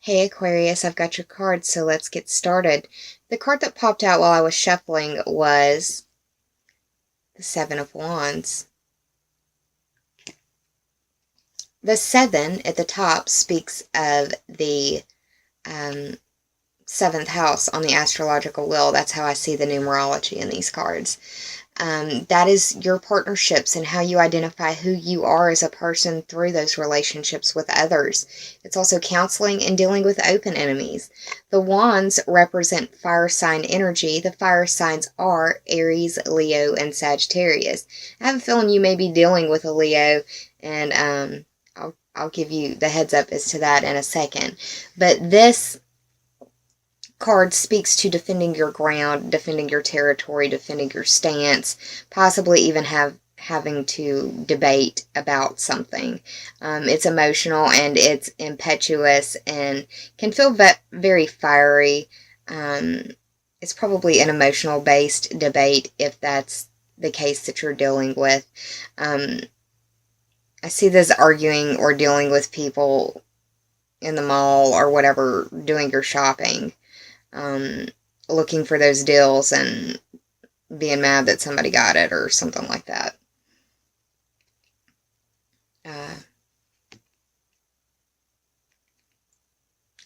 Hey Aquarius, I've got your card, so let's get started. The card that popped out while I was shuffling was the Seven of Wands. The 7 at the top speaks of the seventh house on the astrological wheel. That's how I see the numerology in these cards. That is your partnerships and how you identify who you are as a person through those relationships with others. It's also counseling and dealing with open enemies. The wands represent fire sign energy. The fire signs are Aries, Leo, and Sagittarius. I have a feeling you may be dealing with a Leo, and I'll give you the heads up as to that in a second. But this card speaks to defending your ground, defending your territory, defending your stance, possibly even having to debate about something. It's emotional and it's impetuous and can feel very fiery. It's probably an emotional based debate if that's the case that you're dealing with. I see this arguing or dealing with people in the mall or whatever, doing your shopping. Looking for those deals and being mad that somebody got it or something like that.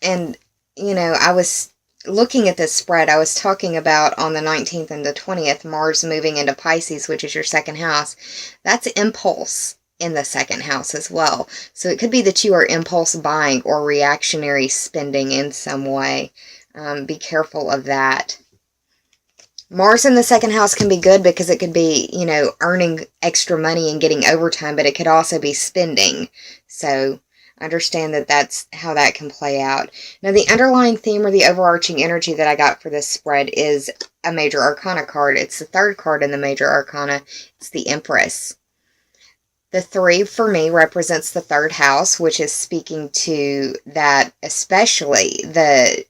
And, I was looking at this spread. I was talking about on the 19th and the 20th, Mars moving into Pisces, which is your second house. That's impulse in the second house as well. So it could be that you are impulse buying or reactionary spending in some way. Be careful of that. Mars in the second house can be good because it could be, earning extra money and getting overtime, but it could also be spending. So understand that that's how that can play out. Now, the underlying theme or the overarching energy that I got for this spread is a major arcana card. It's the third card in the major arcana. It's the Empress. The 3 for me represents the third house, which is speaking to that, especially the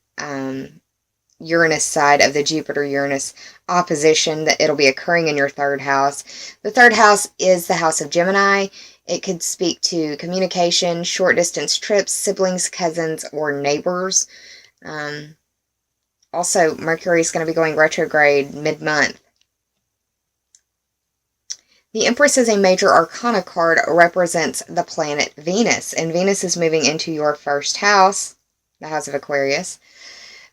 Uranus side of the Jupiter-Uranus opposition, that it'll be occurring in your third house. The third house is the house of Gemini. It could speak to communication, short-distance trips, siblings, cousins, or neighbors. Also, Mercury is going to be going retrograde mid-month. The Empress is a major arcana card, represents the planet Venus, and Venus is moving into your first house, the house of Aquarius.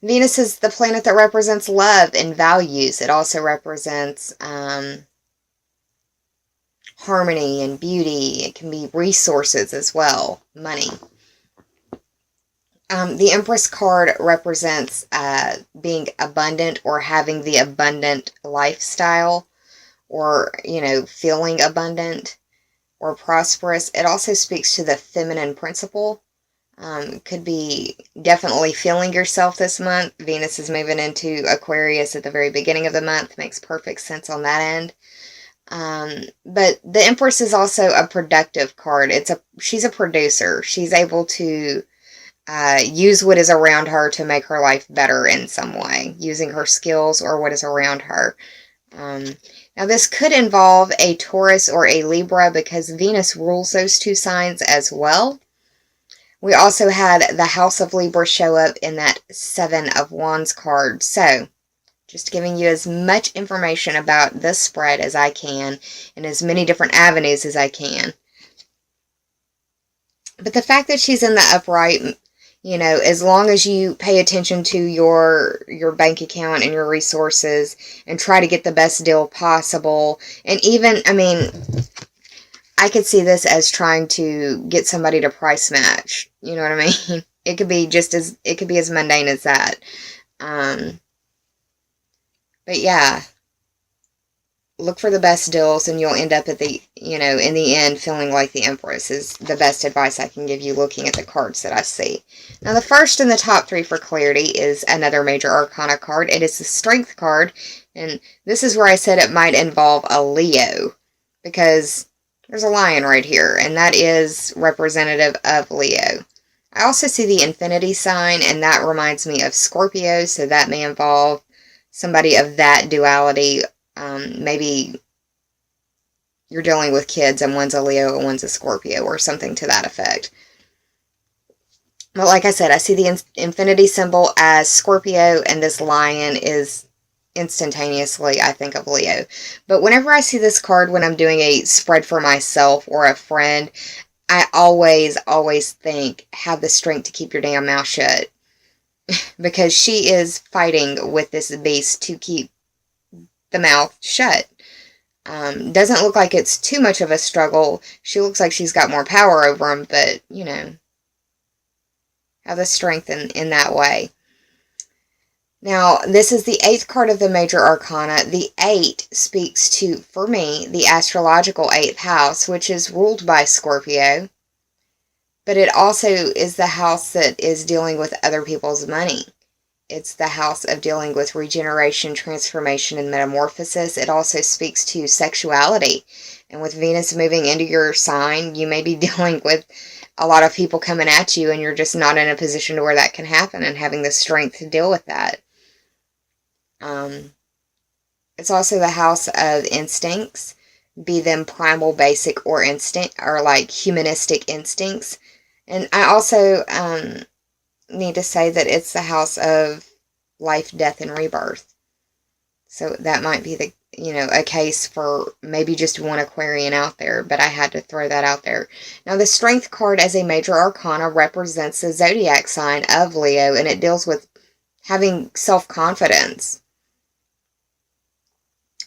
Venus is the planet that represents love and values. It also represents harmony and beauty. It can be resources as well, money. The Empress card represents being abundant or having the abundant lifestyle, or, feeling abundant or prosperous. It also speaks to the feminine principle. Could be definitely feeling yourself this month. Venus is moving into Aquarius at the very beginning of the month. Makes perfect sense on that end. But the Empress is also a productive card. She's a producer. She's able to use what is around her to make her life better in some way, using her skills or what is around her. Now, this could involve a Taurus or a Libra because Venus rules those two signs as well. We also had the House of Libra show up in that 7 of Wands card. So, just giving you as much information about this spread as I can and as many different avenues as I can. But the fact that she's in the upright, as long as you pay attention to your bank account and your resources and try to get the best deal possible. And even, I could see this as trying to get somebody to price match. You know what I mean? It could be as mundane as that. But yeah, look for the best deals and you'll end up at the, in the end feeling like the Empress is the best advice I can give you looking at the cards that I see. Now, the first in the top 3 for clarity is another major arcana card. It is the Strength card. And this is where I said it might involve a Leo, because there's a lion right here, and that is representative of Leo. I also see the infinity sign, and that reminds me of Scorpio, so that may involve somebody of that duality. Maybe you're dealing with kids, and one's a Leo and one's a Scorpio, or something to that effect. But like I said, I see the infinity symbol as Scorpio, and this lion is instantaneously, I think, of Leo. But whenever I see this card when I'm doing a spread for myself or a friend, I always think, have the strength to keep your damn mouth shut. Because she is fighting with this beast to keep the mouth shut. Doesn't look like it's too much of a struggle. She looks like she's got more power over him, but, you know, have the strength in that way. Now, this is the 8th card of the Major Arcana. The 8 speaks to, for me, the astrological 8th house, which is ruled by Scorpio. But it also is the house that is dealing with other people's money. It's the house of dealing with regeneration, transformation, and metamorphosis. It also speaks to sexuality. And with Venus moving into your sign, you may be dealing with a lot of people coming at you, and you're just not in a position to where that can happen, and having the strength to deal with that. It's also the house of instincts, be them primal, basic, or instinct, or like humanistic instincts. And I also need to say that it's the house of life, death, and rebirth. So that might be the, you know, a case for maybe just one Aquarian out there, but I had to throw that out there. Now, the Strength card as a Major Arcana represents the zodiac sign of Leo, and it deals with having self-confidence.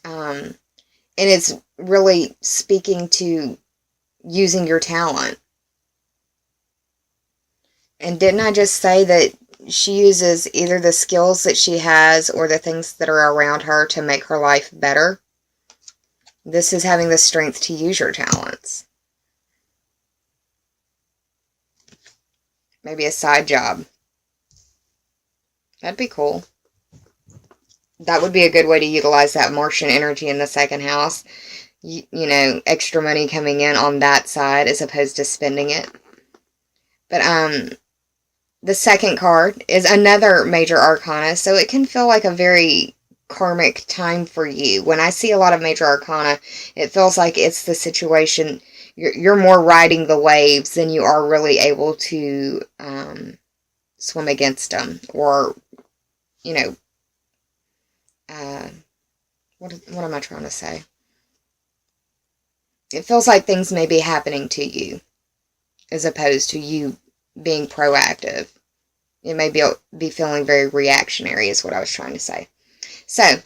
And it's really speaking to using your talent. And didn't I just say that she uses either the skills that she has or the things that are around her to make her life better? This is having the strength to use your talents. Maybe a side job. That'd be cool. That would be a good way to utilize that Martian energy in the second house. You know, extra money coming in on that side as opposed to spending it. But, the second card is another Major Arcana, so it can feel like a very karmic time for you. When I see a lot of Major Arcana, it feels like it's the situation, you're more riding the waves than you are really able to swim against them, or, you know, what am I trying to say? It feels like things may be happening to you as opposed to you being proactive. It may be feeling very reactionary is what I was trying to say. So,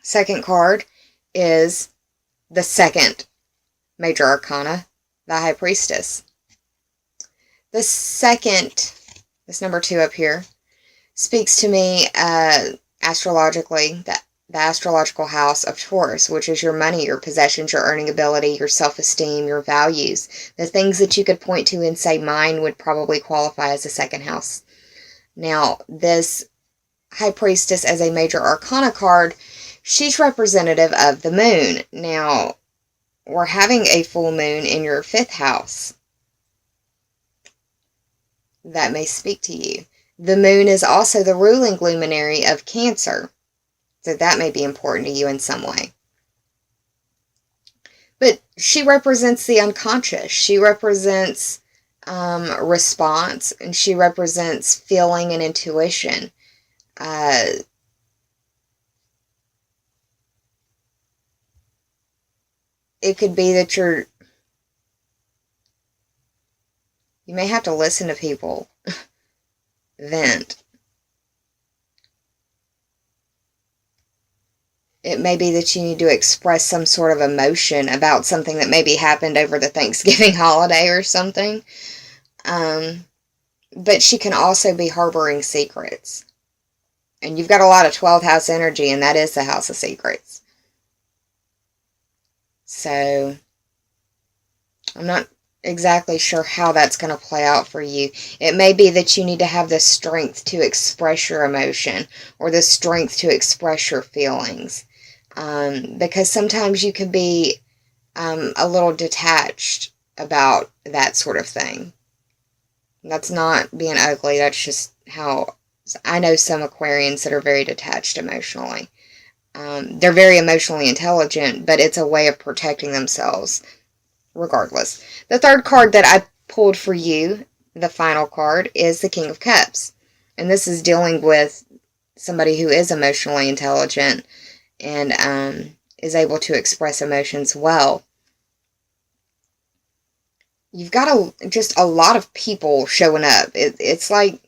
second card is the second Major Arcana, the High Priestess. The second, this number 2 up here, speaks to me astrologically, the astrological house of Taurus, which is your money, your possessions, your earning ability, your self-esteem, your values. The things that you could point to and say, mine would probably qualify as a second house. Now, this High Priestess as a Major Arcana card, she's representative of the moon. Now, we're having a full moon in your 5th house. That may speak to you. The moon is also the ruling luminary of Cancer. So that may be important to you in some way. But she represents the unconscious. She represents response, and she represents feeling and intuition. It could be that you may have to listen to people vent. It may be that you need to express some sort of emotion about something that maybe happened over the Thanksgiving holiday or something. But she can also be harboring secrets. And you've got a lot of 12th house energy, and that is the house of secrets. So, I'm not exactly sure how that's going to play out for you. It may be that you need to have the strength to express your emotion, or the strength to express your feelings. Because sometimes you can be a little detached about that sort of thing. That's not being ugly. That's just how I know some Aquarians that are very detached emotionally. They're very emotionally intelligent, but it's a way of protecting themselves regardless. The third card that I pulled for you, the final card is the King of Cups. And this is dealing with somebody who is emotionally intelligent and is able to express emotions well. You've got just a lot of people showing up. It's like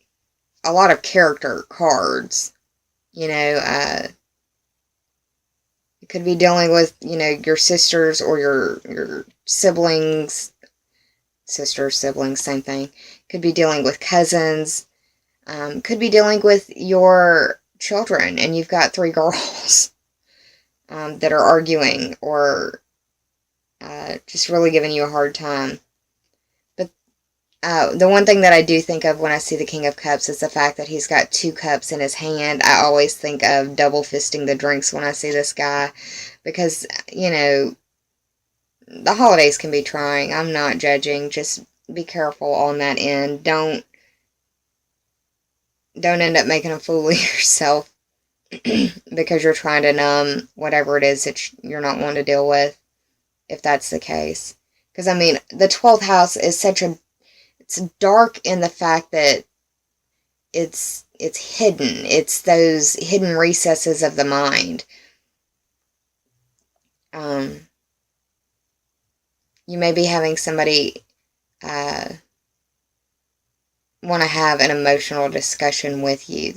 a lot of character cards. You know, you could be dealing with, your sisters or your siblings. Sisters, siblings, same thing. Could be dealing with cousins. Could be dealing with your children, and you've got 3 girls that are arguing or just really giving you a hard time. But the one thing that I do think of when I see the King of Cups is the fact that he's got 2 cups in his hand. I always think of double fisting the drinks when I see this guy, because, the holidays can be trying. I'm not judging. Just be careful on that end. Don't end up making a fool of yourself because you're trying to numb whatever it is that you're not wanting to deal with, if that's the case. Because, the 12th house is it's dark in the fact that it's hidden. It's those hidden recesses of the mind. You may be having somebody want to have an emotional discussion with you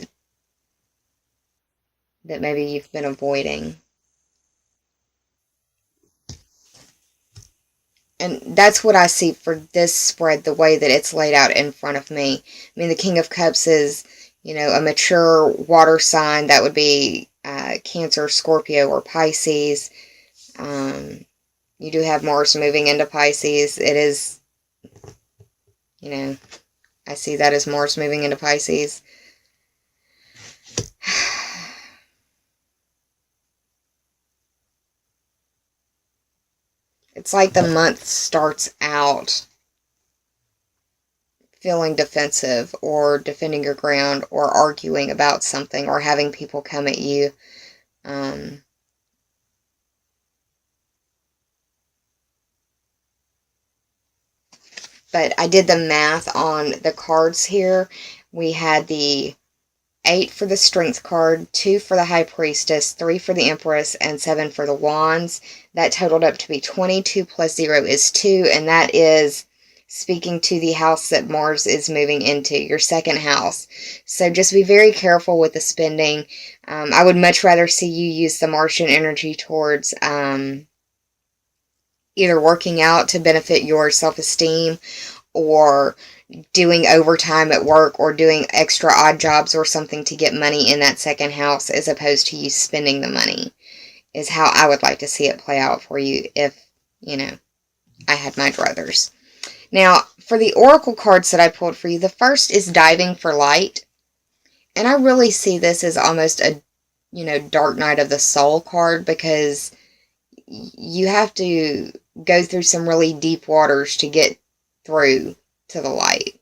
that maybe you've been avoiding. And that's what I see for this spread, the way that it's laid out in front of me. The King of Cups is, a mature water sign. That would be Cancer, Scorpio, or Pisces. You do have Mars moving into Pisces. It is, I see that as Mars moving into Pisces. It's like the month starts out feeling defensive or defending your ground or arguing about something or having people come at you. But I did the math on the cards here. We had the 8 for the Strength card, 2 for the High Priestess, 3 for the Empress, and 7 for the Wands. That totaled up to be 22 plus 0 is 2, and that is speaking to the house that Mars is moving into, your second house. So just be very careful with the spending. I would much rather see you use the Martian energy towards either working out to benefit your self-esteem, or doing overtime at work, or doing extra odd jobs or something to get money in that second house, as opposed to you spending the money, is how I would like to see it play out for you if, I had my druthers. Now, for the oracle cards that I pulled for you, the first is Diving for Light. And I really see this as almost a, Dark Night of the Soul card, because you have to go through some really deep waters to get through to the light.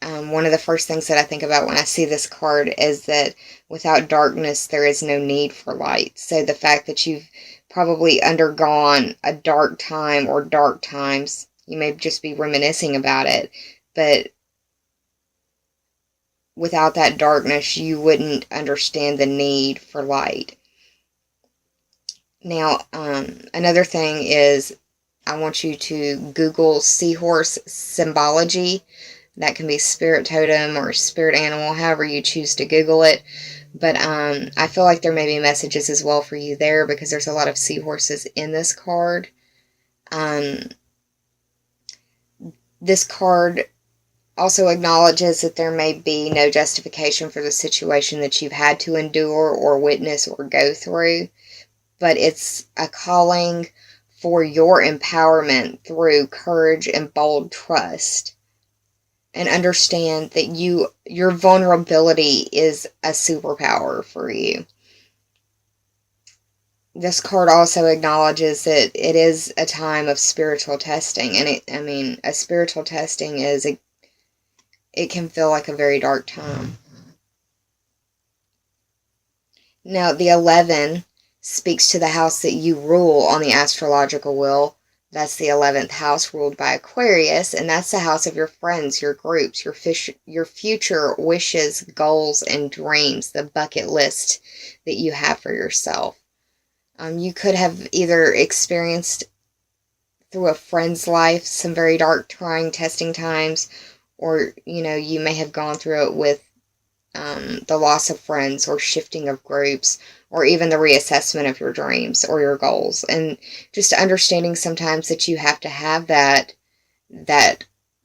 One of the first things that I think about when I see this card is that without darkness, there is no need for light. So the fact that you've probably undergone a dark time or dark times, you may just be reminiscing about it, but without that darkness, you wouldn't understand the need for light. Now, another thing is, I want you to Google seahorse symbology. That can be spirit totem or spirit animal, however you choose to Google it. But I feel like there may be messages as well for you there, because there's a lot of seahorses in this card. This card also acknowledges that there may be no justification for the situation that you've had to endure or witness or go through, but it's a calling for your empowerment through courage and bold trust. And understand that your vulnerability is a superpower for you. This card also acknowledges that it is a time of spiritual testing. And a spiritual testing it can feel like a very dark time. Now, the 11 speaks to the house that you rule on the astrological wheel. That's the 11th house ruled by Aquarius, and that's the house of your friends, your groups, your future wishes, goals, and dreams, the bucket list that you have for yourself. You could have either experienced through a friend's life some very dark, trying, testing times, or, you may have gone through it with the loss of friends or shifting of groups or even the reassessment of your dreams or your goals. And just understanding sometimes that you have to have that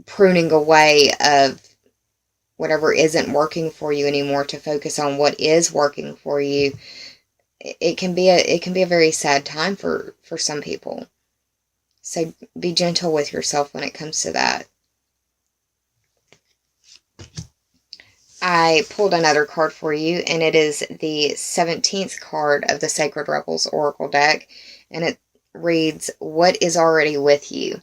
pruning away of whatever isn't working for you anymore to focus on what is working for you. It can be a very sad time for some people. So be gentle with yourself when it comes to that. I pulled another card for you, and it is the 17th card of the Sacred Rebels Oracle deck, and it reads, what is already with you?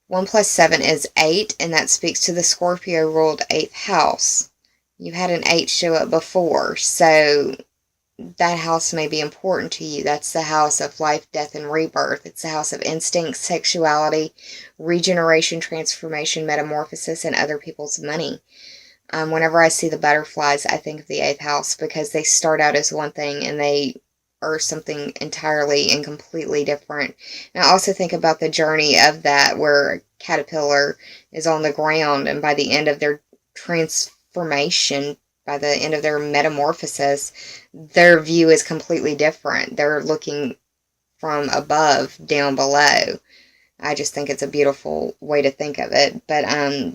1 plus 7 is 8, and that speaks to the Scorpio-ruled 8th house. You had an 8 show up before, so that house may be important to you. That's the house of life, death, and rebirth. It's the house of instinct, sexuality, regeneration, transformation, metamorphosis, and other people's money. Whenever I see the butterflies, I think of the 8th house because they start out as one thing and they are something entirely and completely different. And I also think about the journey of that, where a caterpillar is on the ground, and by the end of their transformation, by the end of their metamorphosis, their view is completely different. They're looking from above down below. I just think it's a beautiful way to think of it. But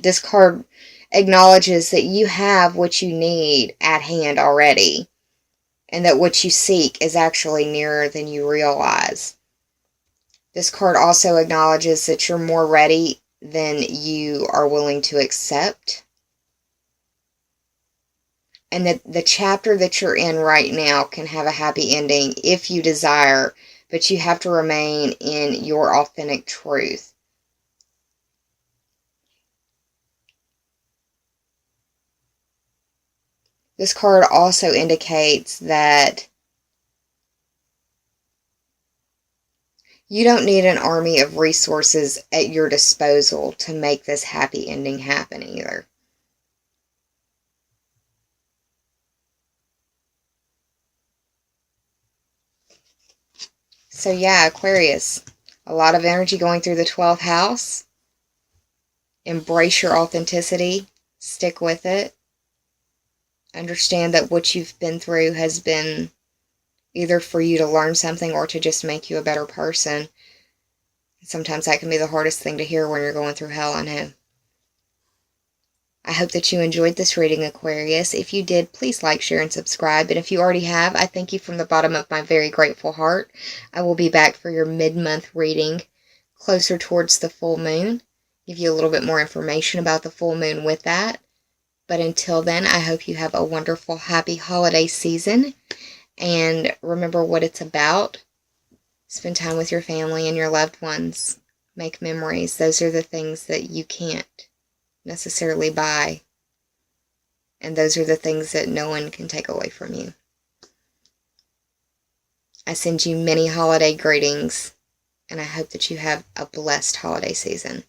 this card acknowledges that you have what you need at hand already, and that what you seek is actually nearer than you realize. This card also acknowledges that you're more ready than you are willing to accept, and that the chapter that you're in right now can have a happy ending if you desire, but you have to remain in your authentic truth. This card also indicates that you don't need an army of resources at your disposal to make this happy ending happen either. So yeah, Aquarius, a lot of energy going through the 12th house. Embrace your authenticity. Stick with it. Understand that what you've been through has been either for you to learn something or to just make you a better person. Sometimes that can be the hardest thing to hear when you're going through hell, I know. I hope that you enjoyed this reading, Aquarius. If you did, please like, share, and subscribe. And if you already have, I thank you from the bottom of my very grateful heart. I will be back for your mid-month reading closer towards the full moon. Give you a little bit more information about the full moon with that. But until then, I hope you have a wonderful, happy holiday season. And remember what it's about. Spend time with your family and your loved ones. Make memories. Those are the things that you can't necessarily buy. And those are the things that no one can take away from you. I send you many holiday greetings, and I hope that you have a blessed holiday season.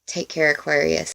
Take care, Aquarius.